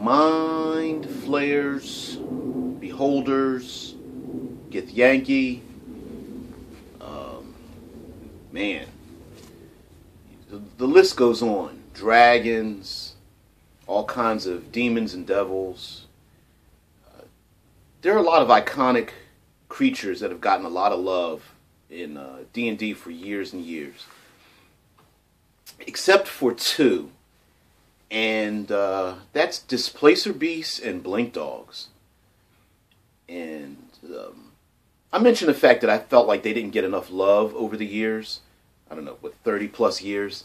Mind Flayers, Beholders, Githyanki. Man, the list goes on. Dragons, all kinds of demons and devils. There are a lot of iconic creatures that have gotten a lot of love in D&D for years and years. Except for two. And that's Displacer Beasts and Blink Dogs. And I mentioned the fact that I felt like they didn't get enough love over the years. I don't know, what, 30 plus years.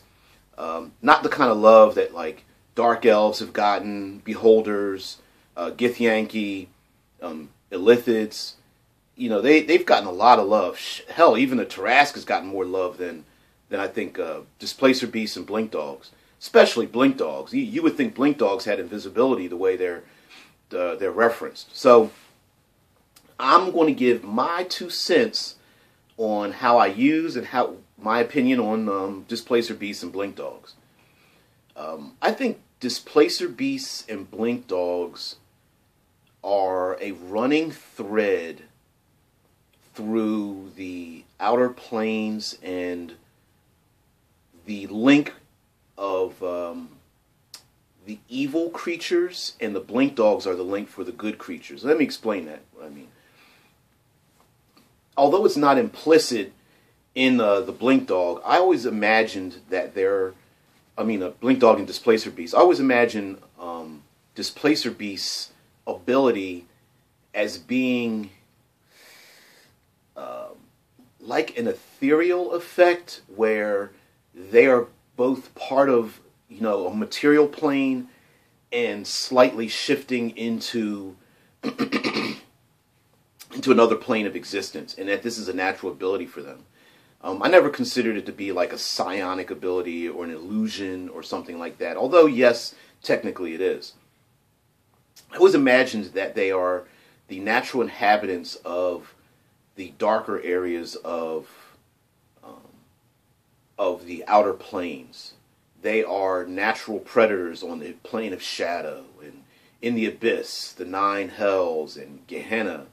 Not the kind of love that like Dark Elves have gotten, Beholders, Githyanki, Illithids. You know, they've gotten a lot of love. Hell, even the Tarrasque has gotten more love than I think Displacer Beasts and Blink Dogs. Especially Blink Dogs. You would think Blink Dogs had invisibility the way they're referenced. So I'm going to give my 2 cents on how I use and how my opinion on Displacer Beasts and Blink Dogs. I think Displacer Beasts and Blink Dogs are a running thread through the Outer Planes and the link of the evil creatures, and the Blink Dogs are the link for the good creatures. Let me explain that. I mean, although it's not implicit in the Blink Dog, I always imagined that Blink Dog and Displacer Beast. I always imagine Displacer Beast's ability as being like an ethereal effect where they are both part of, you know, a material plane and slightly shifting into into another plane of existence, and that this is a natural ability for them. I never considered it to be like a psionic ability or an illusion or something like that, although yes, technically it is. I always imagined that they are the natural inhabitants of the darker areas of the outer planes. They are natural predators on the plane of shadow, and in the abyss, the 9 hells, and Gehenna,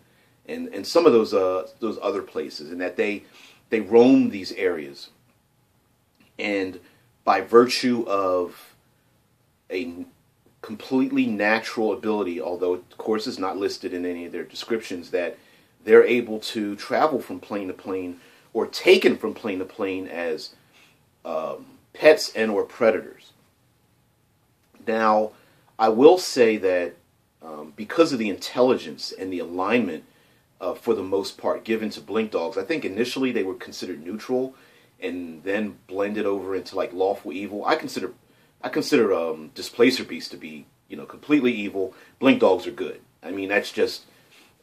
and some of those other places, and that they roam these areas. And by virtue of a completely natural ability, although of course is not listed in any of their descriptions, that they're able to travel from plane to plane or taken from plane to plane as pets and or predators. Now, I will say that because of the intelligence and the alignment, for the most part, given to Blink Dogs, I think initially they were considered neutral and then blended over into like lawful evil. I consider Displacer Beasts to be, you know, completely evil. Blink Dogs are good. I mean, that's just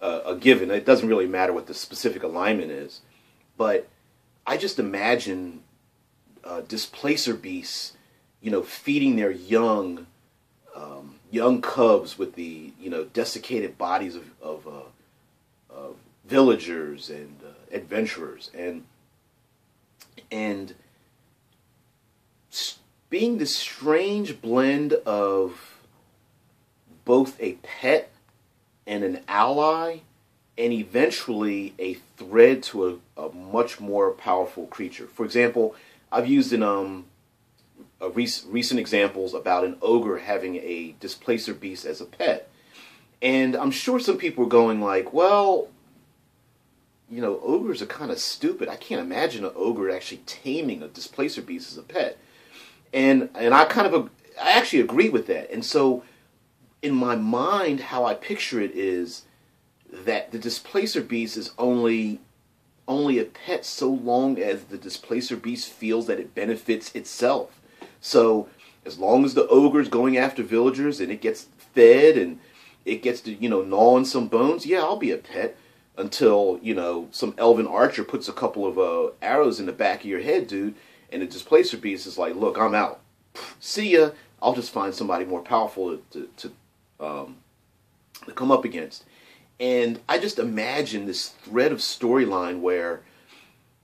a given. It doesn't really matter what the specific alignment is. But I just imagine Displacer Beasts, you know, feeding their young cubs with the, you know, desiccated bodies of villagers and adventurers, and being this strange blend of both a pet and an ally, and eventually a thread to a much more powerful creature. For example, I've used in recent examples about an ogre having a Displacer Beast as a pet. And I'm sure some people are going like, well, you know, ogres are kind of stupid. I can't imagine an ogre actually taming a Displacer Beast as a pet. And I actually agree with that. And so in my mind, how I picture it is that the Displacer Beast is only a pet so long as the Displacer Beast feels that it benefits itself. So as long as the ogre is going after villagers and it gets fed and it gets to, you know, gnaw on some bones, yeah, I'll be a pet. Until, you know, some elven archer puts a couple of arrows in the back of your head, dude, and the Displacer Beast is like, look, I'm out. See ya. I'll just find somebody more powerful to come up against. And I just imagine this thread of storyline where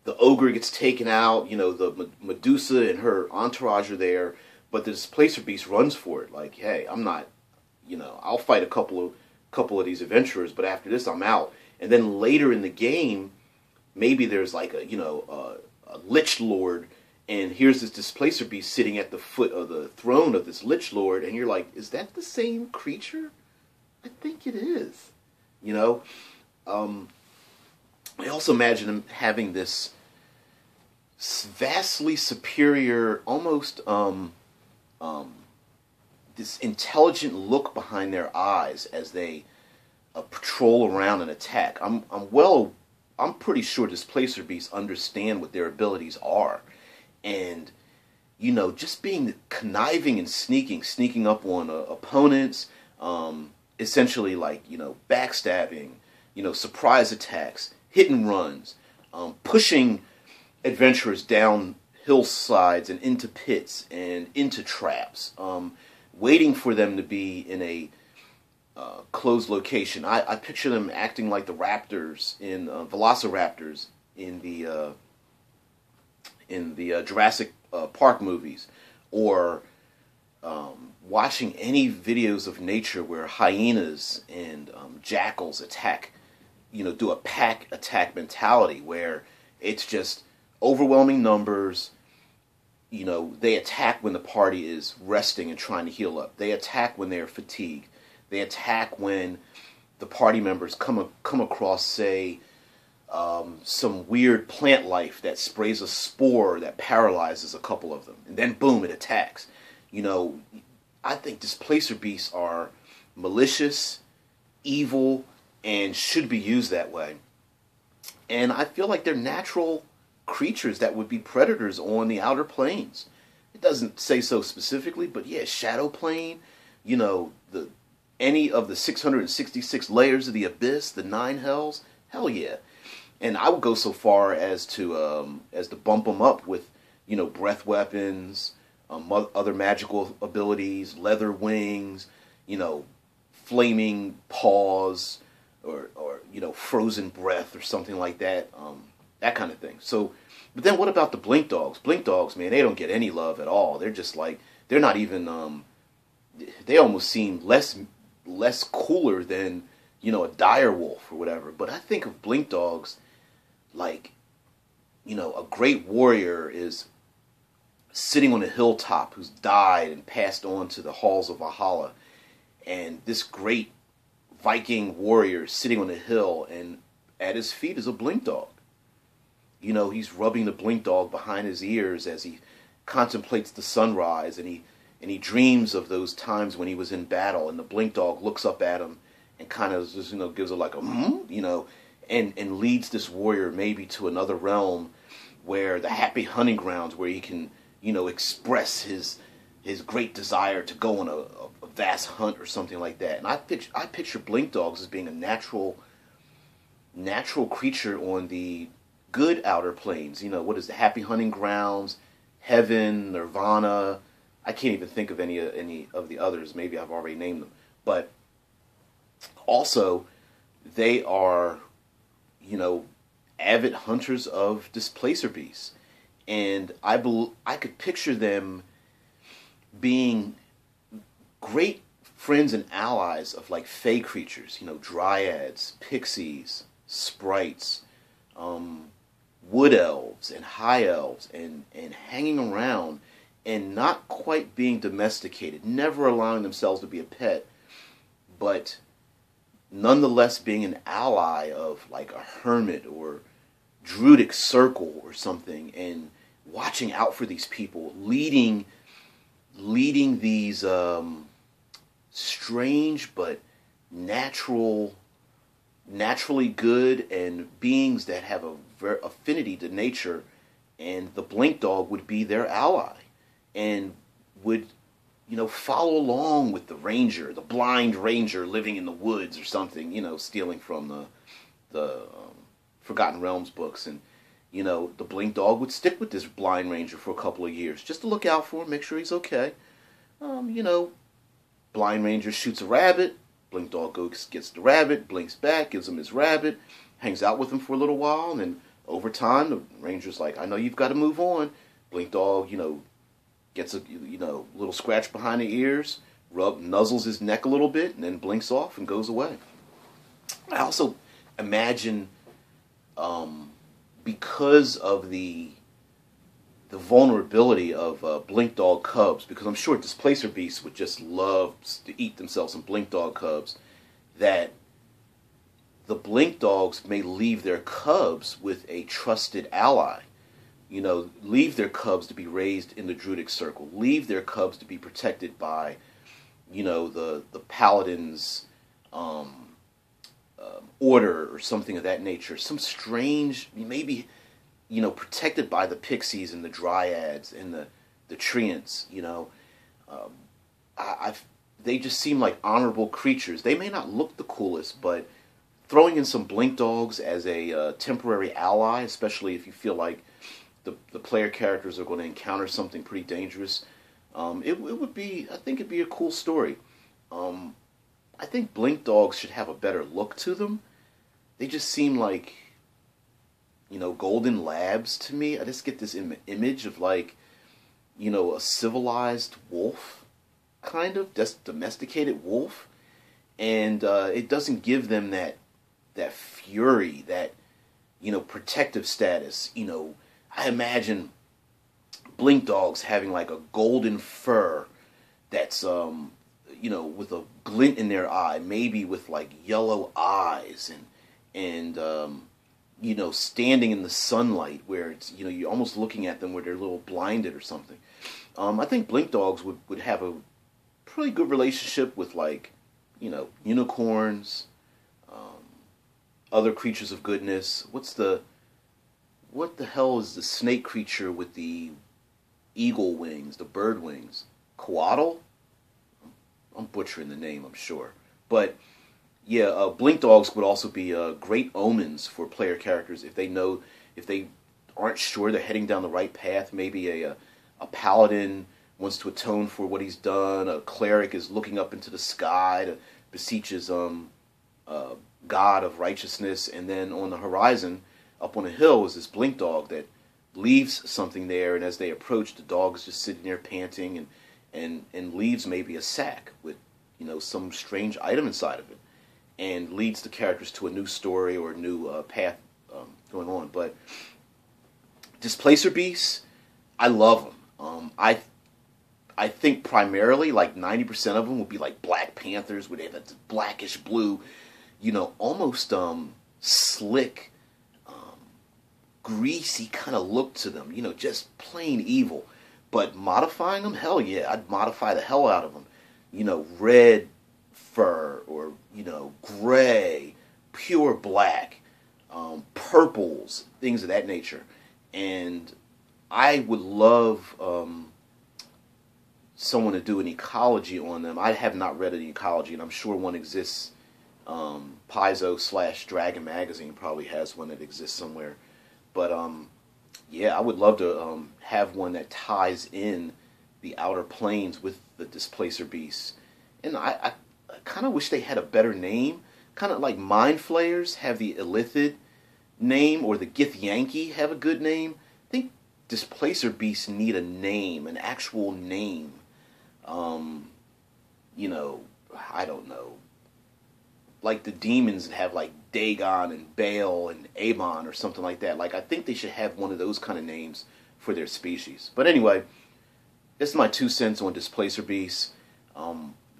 the ogre gets taken out, you know, the Medusa and her entourage are there, but the Displacer Beast runs for it. Like, hey, I'm not I'll fight a couple of these adventurers, but after this, I'm out. And then later in the game, maybe there's like a lich lord, and here's this displacer beast sitting at the foot of the throne of this lich lord, and you're like, is that the same creature? I think it is. You know, I also imagine him having this vastly superior, almost this intelligent look behind their eyes as they patrol around and attack. I'm pretty sure Displacer Beasts understand what their abilities are, and just being conniving and sneaking up on opponents, essentially like backstabbing, surprise attacks, hit and runs, pushing adventurers down hillsides and into pits and into traps, waiting for them to be in a closed location. I picture them acting like the raptors in velociraptors in the Jurassic Park movies, or watching any videos of nature where hyenas and jackals attack, do a pack attack mentality where it's just overwhelming numbers. They attack when the party is resting and trying to heal up. They attack when they're fatigued. They attack when the party members come across, say, some weird plant life that sprays a spore that paralyzes a couple of them. And then, boom, it attacks. I think Displacer Beasts are malicious, evil, and should be used that way. And I feel like they're natural creatures that would be predators on the outer planes. It doesn't say so specifically, but yeah, Shadow Plane, any of the 666 layers of the abyss, the 9 hells, hell yeah. And I would go so far as to bump them up with, breath weapons, other magical abilities, leather wings, flaming paws, or frozen breath or something like that. That kind of thing. So, but then what about the Blink Dogs? Blink Dogs, man, they don't get any love at all. They're just like, they're not even, they almost seem less cooler than, a dire wolf or whatever. But I think of Blink Dogs like, a great warrior is sitting on a hilltop who's died and passed on to the halls of Valhalla. And this great Viking warrior is sitting on a hill, and at his feet is a Blink Dog. He's rubbing the Blink Dog behind his ears as he contemplates the sunrise, and he dreams of those times when he was in battle, and the Blink Dog looks up at him and kind of just, gives it like a, and leads this warrior maybe to another realm where the happy hunting grounds where he can, express his great desire to go on a vast hunt or something like that. And I picture Blink Dogs as being a natural creature on the good outer planes. What is the happy hunting grounds, heaven, nirvana? I can't even think of any of the others. Maybe I've already named them. But also, they are, avid hunters of Displacer Beasts. And I could picture them being great friends and allies of like fey creatures, dryads, pixies, sprites, wood elves and high elves, and hanging around and not quite being domesticated, never allowing themselves to be a pet, but nonetheless being an ally of like a hermit or druidic circle or something, and watching out for these people, leading these strange but naturally good and beings that have a very affinity to nature. And the Blink Dog would be their ally and would follow along with the ranger, the blind ranger living in the woods or something, stealing from the Forgotten Realms books. And the Blink Dog would stick with this blind ranger for a couple of years just to look out for him, make sure he's okay. Blind ranger shoots a rabbit, Blink Dog gets the rabbit, blinks back, gives him his rabbit, hangs out with him for a little while, and then over time the ranger's like, I know you've got to move on. Blink Dog, gets a little scratch behind the ears, nuzzles his neck a little bit, and then blinks off and goes away. I also imagine, because of the vulnerability of blink dog cubs, because I'm sure Displacer beasts would just love to eat themselves some blink dog cubs, that the blink dogs may leave their cubs with a trusted ally. You know, leave their cubs to be raised in the Druidic circle. Leave their cubs to be protected by, you know, the paladin's order or something of that nature. Some strange, maybe, you know, protected by the pixies and the dryads and the treants. You know, they just seem like honorable creatures. They may not look the coolest, but throwing in some blink dogs as a temporary ally, especially if you feel like the player characters are going to encounter something pretty dangerous, it would be, I think it'd be a cool story. I think blink dogs should have a better look to them. They just seem like, you know, golden labs to me. I just get this image of, like, you know, a civilized wolf, kind of, just domesticated wolf, and it doesn't give them that fury, that, you know, protective status. You know, I imagine blink dogs having like a golden fur that's, you know, with a glint in their eye, maybe with like yellow eyes, and you know, standing in the sunlight where it's, you know, you're almost looking at them where they're a little blinded or something. I think blink dogs would have a pretty good relationship with, like, you know, unicorns, other creatures of goodness. What the hell is the snake creature with the eagle wings, the bird wings? Coatl? I'm butchering the name, I'm sure. But yeah, blink dogs would also be great omens for player characters if they aren't sure they're heading down the right path. Maybe a paladin wants to atone for what he's done. A cleric is looking up into the sky to beseech his god of righteousness, and then on the horizon, up on a hill, is this blink dog that leaves something there, and as they approach, the dog is just sitting there panting, and leaves maybe a sack with, you know, some strange item inside of it, and leads the characters to a new story or a new path going on. But Displacer beasts, I love them. I think primarily like 90% of them would be like Black Panthers, where they have that blackish blue, you know, almost slick, greasy kind of look to them. You know, just plain evil. But modifying them, hell yeah, I'd modify the hell out of them. You know, red fur, or, you know, gray, pure black, purples, things of that nature. And I would love someone to do an ecology on them. I have not read an ecology, and I'm sure one exists. Paizo/Dragon Magazine probably has one that exists somewhere. But yeah, I would love to have one that ties in the Outer Planes with the Displacer beasts. And I kind of wish they had a better name. Kind of like Mind Flayers have the Illithid name, or the Githyanki have a good name. I think Displacer beasts need a name, an actual name. You know, I don't know. Like the demons that have like Dagon and Baal and Amon or something like that. Like, I think they should have one of those kind of names for their species. But anyway, this is my 2 cents on Displacer beasts.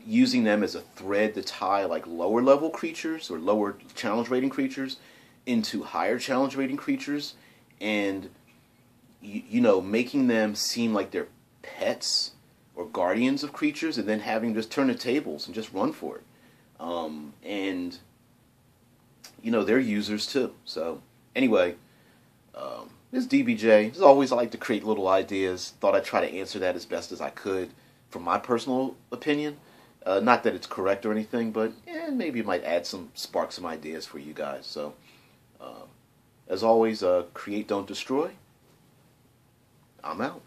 Using them as a thread to tie like lower level creatures or lower challenge rating creatures into higher challenge rating creatures, and you know, making them seem like they're pets or guardians of creatures, and then having just turn the tables and just run for it. And you know, they're users too. So anyway, this is DBJ. As always, I like to create little ideas. Thought I'd try to answer that as best as I could from my personal opinion. Not that it's correct or anything, but maybe it might spark some ideas for you guys. So as always, create, don't destroy. I'm out.